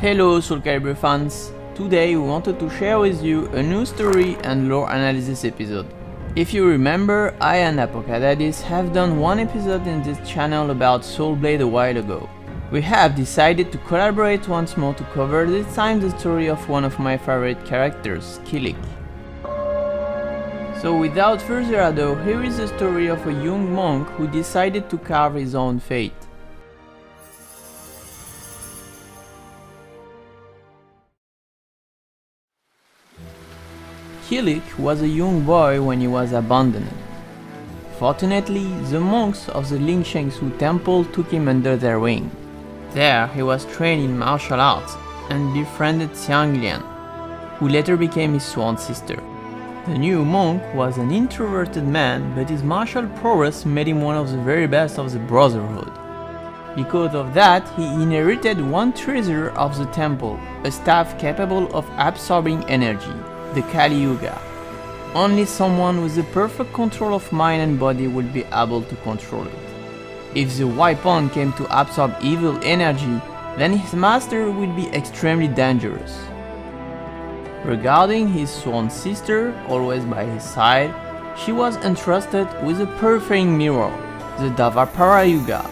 Hello SoulCalibur fans! Today we wanted to share with you a new story and lore analysis episode. If you remember, I and Apocatadys have done one episode in this channel about SoulBlade a while ago. We have decided to collaborate once more to cover this time the story of one of my favorite characters, Kilik. So without further ado, here is the story of a young monk who decided to carve his own fate. Kilik was a young boy when he was abandoned. Fortunately, the monks of the Lingshengsu temple took him under their wing. There he was trained in martial arts and befriended Xianglian, who later became his sworn sister. The new monk was an introverted man, but his martial prowess made him one of the very best of the Brotherhood. Because of that, he inherited one treasure of the temple, a staff capable of absorbing energy, the Kali Yuga. Only someone with the perfect control of mind and body would be able to control it. If the weapon came to absorb evil energy, then his master would be extremely dangerous. Regarding his sworn sister, always by his side, she was entrusted with a purifying mirror, the Dvapara Yuga.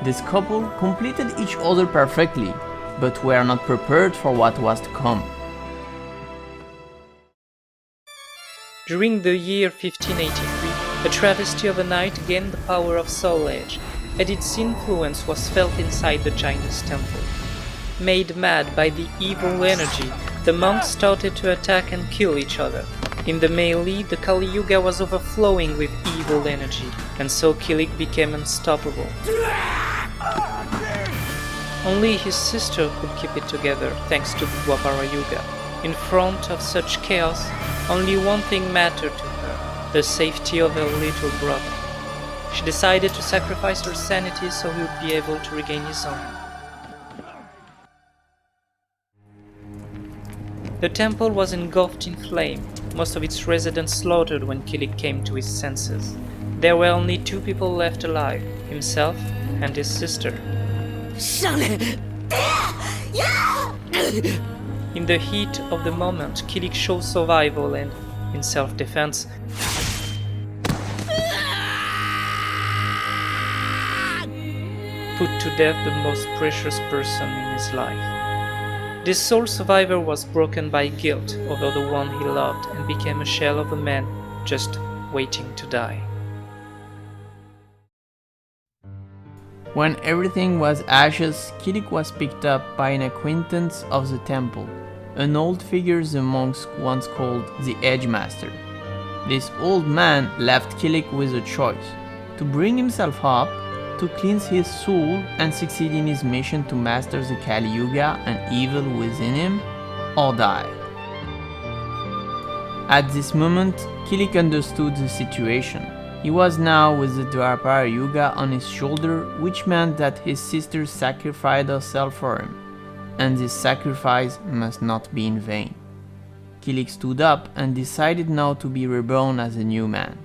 This couple completed each other perfectly, but were not prepared for what was to come. During the year 1583, a travesty of a knight gained the power of Soul Age, and its influence was felt inside the Chinese temple. Made mad by the evil energy, the monks started to attack and kill each other. In the melee, the Kali Yuga was overflowing with evil energy, and so Kilik became unstoppable. Only his sister could keep it together, thanks to the Dvapara Yuga. In front of such chaos, only one thing mattered to her, the safety of her little brother. She decided to sacrifice her sanity so he would be able to regain his own. The temple was engulfed in flame, most of its residents slaughtered when Kilik came to his senses. There were only two people left alive, himself and his sister. In the heat of the moment, Kilik chose survival and, in self-defense, put to death the most precious person in his life. This sole survivor was broken by guilt over the one he loved and became a shell of a man just waiting to die. When everything was ashes, Kilik was picked up by an acquaintance of the temple, an old figure the monks once called the Edge Master. This old man left Kilik with a choice: to bring himself up, to cleanse his soul and succeed in his mission to master the Kali Yuga and evil within him, or die. At this moment, Kilik understood the situation. He was now with the Dvapara Yuga on his shoulder, which meant that his sister sacrificed herself for him, and this sacrifice must not be in vain. Kilik stood up and decided now to be reborn as a new man.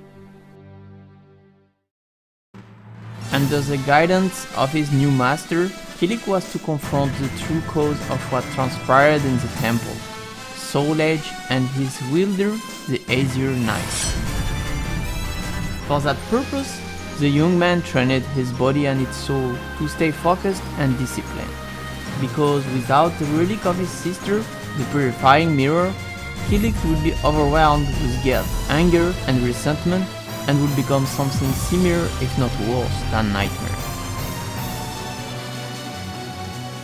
Under the guidance of his new master, Kilik was to confront the true cause of what transpired in the temple, Soul Age and his wielder, the Azure Knight. For that purpose, the young man trained his body and its soul to stay focused and disciplined. Because without the relic of his sister, the purifying mirror, Kilik would be overwhelmed with guilt, anger and resentment, and would become something similar, if not worse, than nightmare.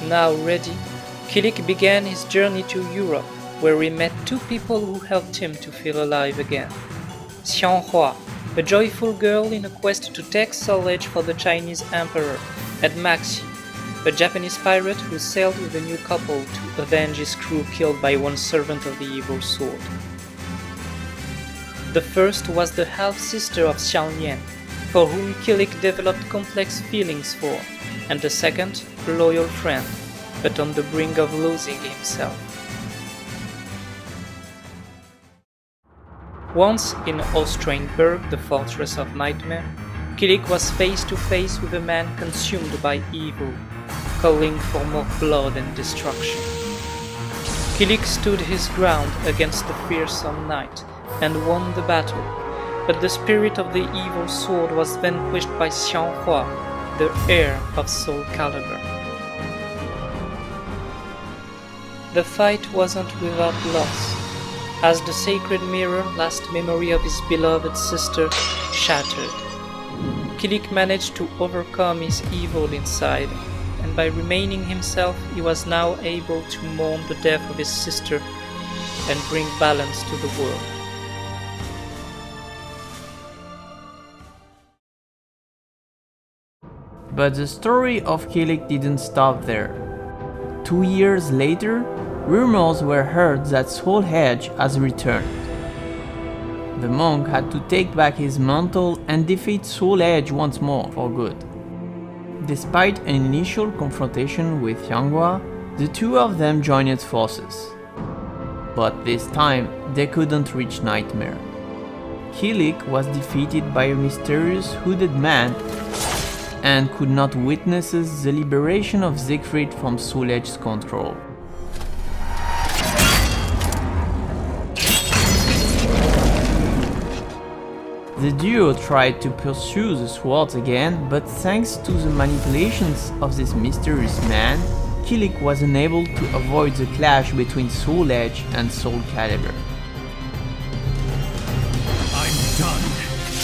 Now ready, Kilik began his journey to Europe, where he met two people who helped him to feel alive again. Xianghua, a joyful girl in a quest to take Soul Age for the Chinese emperor, and Maxi, a Japanese pirate who sailed with a new couple to avenge his crew killed by one servant of the evil sword. The first was the half-sister of Xianglian, for whom Kilik developed complex feelings for, and the second, a loyal friend, but on the brink of losing himself. Once in Ostrainburg, the fortress of nightmare, Kilik was face to face with a man consumed by evil, calling for more blood and destruction. Kilik stood his ground against the fearsome knight and won the battle, but the spirit of the evil sword was vanquished by Xianghua, the heir of SoulCalibur. The fight wasn't without loss, as the sacred mirror, last memory of his beloved sister, shattered. Kilik managed to overcome his evil inside, and by remaining himself he was now able to mourn the death of his sister and bring balance to the world. But the story of Kilik didn't stop there. 2 years later, rumors were heard that SoulEdge has returned. The monk had to take back his mantle and defeat SoulEdge once more for good. Despite an initial confrontation with Xianghua, the two of them joined forces. But this time, they couldn't reach Nightmare. Kilik was defeated by a mysterious hooded man and could not witness the liberation of Siegfried from SoulEdge's control. The duo tried to pursue the swords again, but thanks to the manipulations of this mysterious man, Kilik was unable to avoid the clash between SoulEdge and SoulCalibur. I'm done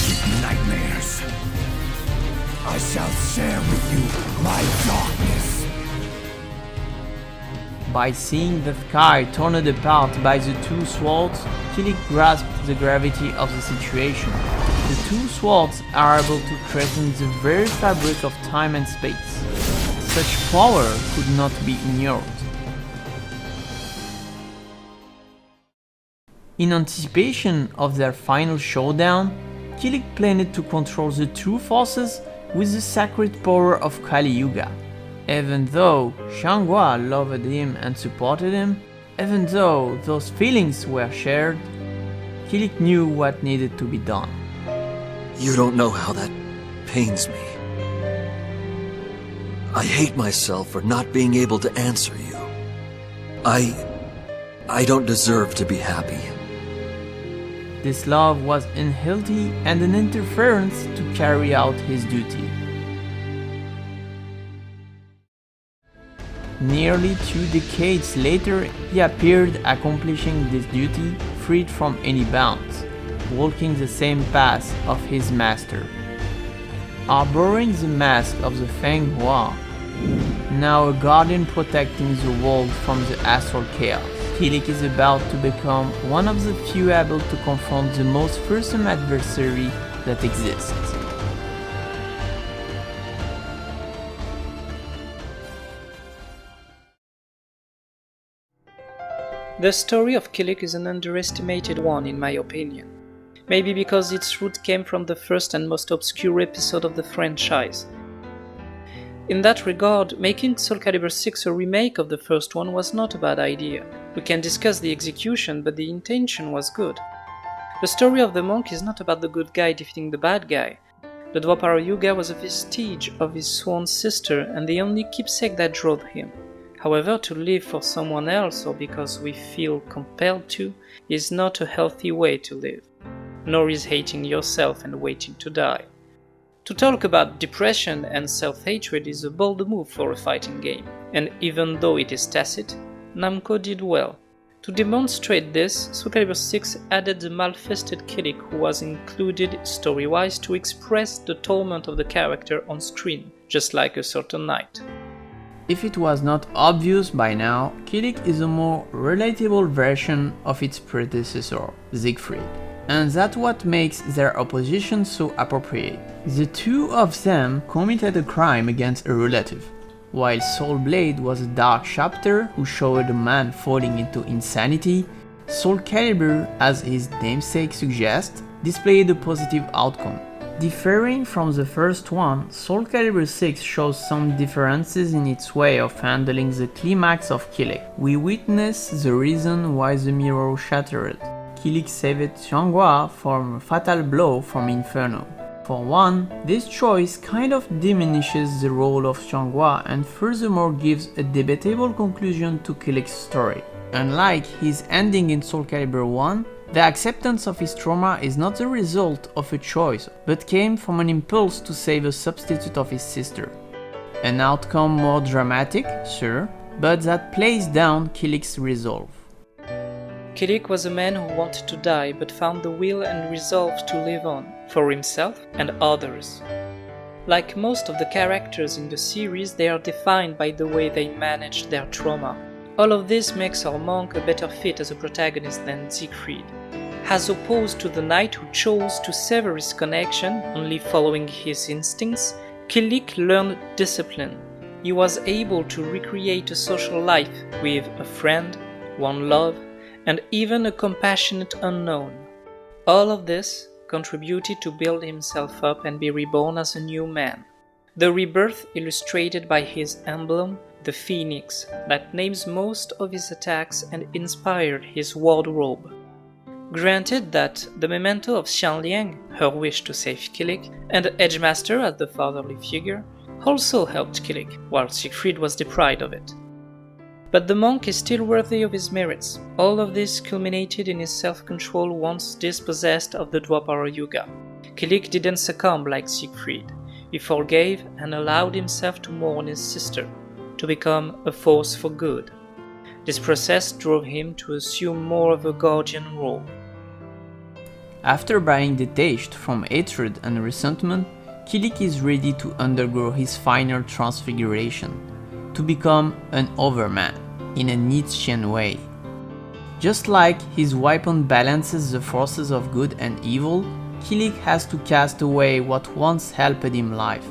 with nightmares. I shall share with you my darkness. By seeing the sky torn apart by the two swords, Kilik grasped the gravity of the situation. The two swords are able to threaten the very fabric of time and space. Such power could not be ignored. In anticipation of their final showdown, Kilik planned to control the two forces with the sacred power of Kali Yuga. Even though Xianghua loved him and supported him, even though those feelings were shared, Kilik knew what needed to be done. You don't know how that pains me. I hate myself for not being able to answer you. I don't deserve to be happy. This love was unhealthy and an interference to carry out his duty. Nearly 2 decades later, he appeared accomplishing this duty freed from any bounds, walking the same path of his master. Harboring the mask of the Feng Hua, now a guardian protecting the world from the astral chaos, Kilik is about to become one of the few able to confront the most fearsome adversary that exists. The story of Kilik is an underestimated one in my opinion. Maybe because its root came from the first and most obscure episode of the franchise. In that regard, making SoulCalibur 6 a remake of the first one was not a bad idea. We can discuss the execution, but the intention was good. The story of the monk is not about the good guy defeating the bad guy. The Dwapara Yuga was a vestige of his sworn sister and the only keepsake that drove him. However, to live for someone else or because we feel compelled to is not a healthy way to live, nor is hating yourself and waiting to die. To talk about depression and self-hatred is a bold move for a fighting game, and even though it is tacit, Namco did well. To demonstrate this, SoulCalibur 6 added the mal-fisted Kilik who was included story-wise to express the torment of the character on screen, just like a certain knight. If it was not obvious by now, Kilik is a more relatable version of its predecessor, Siegfried. And that's what makes their opposition so appropriate. The two of them committed a crime against a relative, while SoulBlade was a dark chapter who showed a man falling into insanity. SoulCalibur, as his namesake suggests, displayed a positive outcome. Differing from the first one, SoulCalibur 6 shows some differences in its way of handling the climax of Kilik. We witness the reason why the mirror shattered. Kilik saved Xianghua from a fatal blow from Inferno. For one, this choice kind of diminishes the role of Xianghua and furthermore gives a debatable conclusion to Kilik's story. Unlike his ending in SoulCalibur 1, the acceptance of his trauma is not the result of a choice, but came from an impulse to save a substitute of his sister. An outcome more dramatic, sure, but that plays down Kilik's resolve. Kilik was a man who wanted to die but found the will and resolve to live on, for himself and others. Like most of the characters in the series, they are defined by the way they managed their trauma. All of this makes our monk a better fit as a protagonist than Siegfried. As opposed to the knight who chose to sever his connection, only following his instincts, Kilik learned discipline. He was able to recreate a social life with a friend, one love, and even a compassionate unknown. All of this contributed to build himself up and be reborn as a new man. The rebirth illustrated by his emblem, the phoenix, that names most of his attacks and inspired his wardrobe. Granted that the memento of Xianliang, her wish to save Kilik, and Edgemaster as the fatherly figure, also helped Kilik, while Siegfried was deprived of it. But the monk is still worthy of his merits. All of this culminated in his self-control once dispossessed of the Dwapara Yuga. Kilik didn't succumb like Siegfried. He forgave and allowed himself to mourn his sister, to become a force for good. This process drove him to assume more of a guardian role. After being detached from hatred and resentment, Kilik is ready to undergo his final transfiguration, to become an overman, in a Nietzschean way. Just like his weapon balances the forces of good and evil, Kilik has to cast away what once helped him live.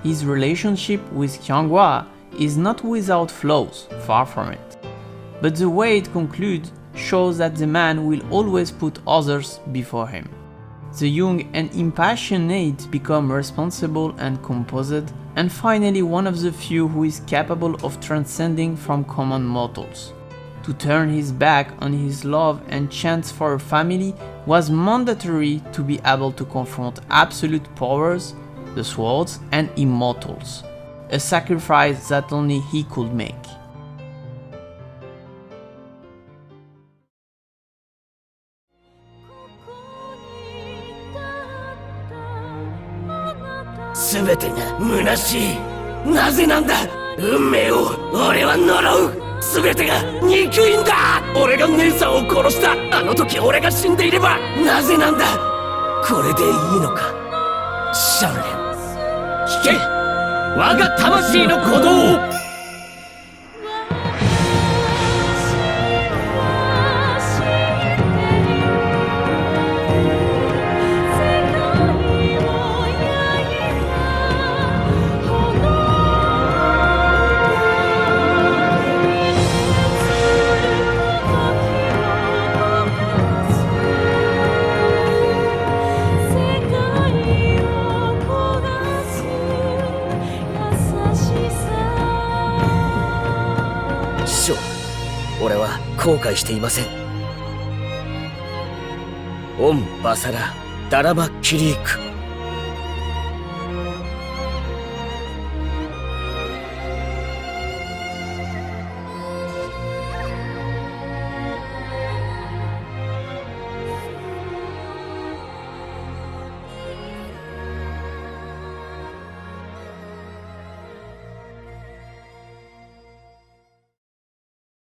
His relationship with Xianghua is not without flaws, far from it. But the way it concludes shows that the man will always put others before him. The young and impassionate become responsible and composed, and finally one of the few who is capable of transcending from common mortals. To turn his back on his love and chance for a family was mandatory to be able to confront absolute powers, the swords, and immortals. A sacrifice that only he could make.俺は後悔していません。オンバサラダラバキリーク。